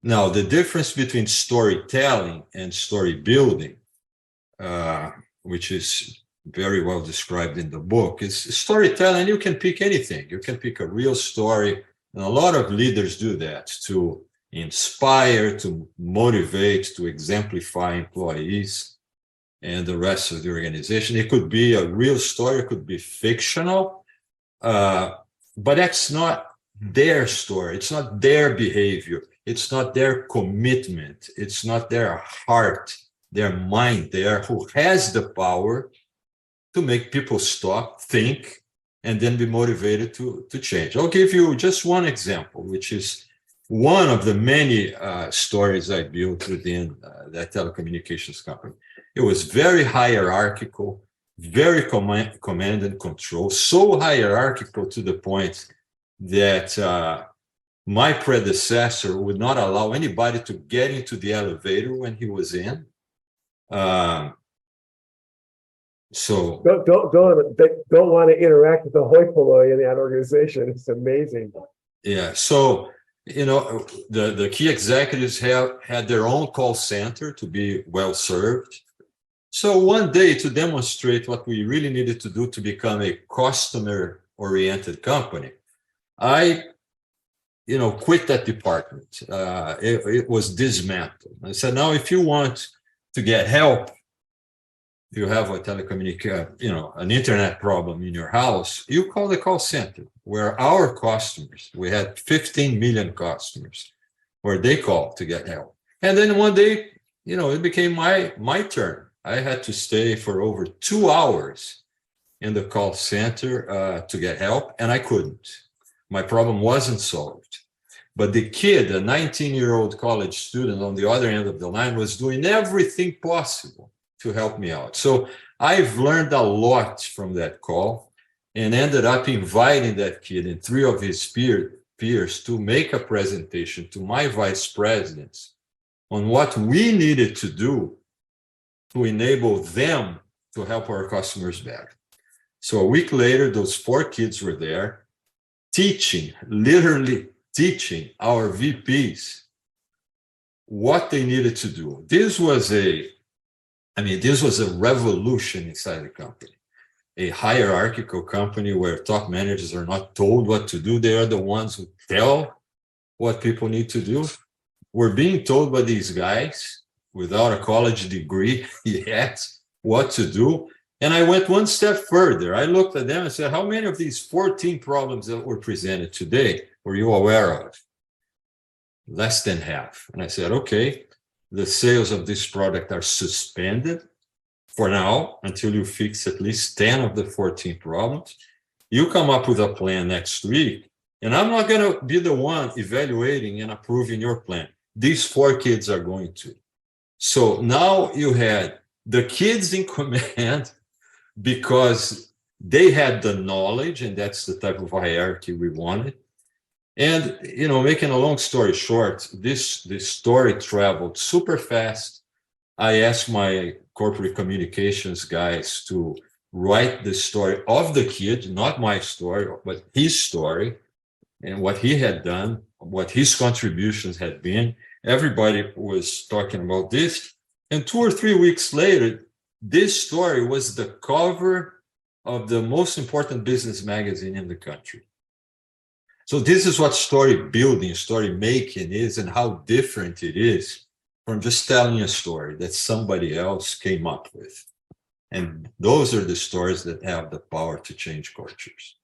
Now, the difference between storytelling and story building, which is very well described in the book, is storytelling. You can pick anything. You can pick a real story, and a lot of leaders do that to inspire, to motivate, to exemplify employees and the rest of the organization. It could be a real story, it could be fictional, but that's not their story. It's not their behavior. It's not their commitment. It's not their heart, their mind there, who has the power to make people stop, think, and then be motivated to change. I'll give you just one example, which is one of the many stories I built within that telecommunications company. It was very hierarchical, very command and control, so hierarchical to the point that my predecessor would not allow anybody to get into the elevator when he was in. So don't want to interact with the hoi polloi in that organization. It's amazing. Yeah. So, you know, the key executives had their own call center to be well served. So one day, to demonstrate what we really needed to do to become a customer-oriented company, I, quit that department. It was dismantled. I said, now, if you want to get help, if you have a an internet problem in your house, you call the call center, where our customers, we had 15 million customers, where they called to get help. And then one day, it became my turn. I had to stay for over 2 hours in the call center to get help, and I couldn't. My problem wasn't solved. But the kid, a 19-year-old college student on the other end of the line, was doing everything possible to help me out. So I've learned a lot from that call, and ended up inviting that kid and 3 of his peers to make a presentation to my vice presidents on what we needed to do to enable them to help our customers better. So a week later, those 4 kids were there literally teaching our VPs what they needed to do. This was a revolution inside the company. A hierarchical company where top managers are not told what to do. They are the ones who tell what people need to do. We're being told by these guys without a college degree yet what to do. And I went one step further. I looked at them and said, how many of these 14 problems that were presented today were you aware of? Less than half. And I said, okay, the sales of this product are suspended for now until you fix at least 10 of the 14 problems. You come up with a plan next week, and I'm not going to be the one evaluating and approving your plan. These 4 kids are going to. So now you had the kids in command because they had the knowledge, and that's the type of hierarchy we wanted. And, making a long story short, this story traveled super fast. I asked my corporate communications guys to write the story of the kid, not my story, but his story, and what he had done, what his contributions had been. Everybody was talking about this. And 2 or 3 weeks later, this story was the cover of the most important business magazine in the country. So this is what story building, story making is, and how different it is from just telling a story that somebody else came up with. And those are the stories that have the power to change cultures.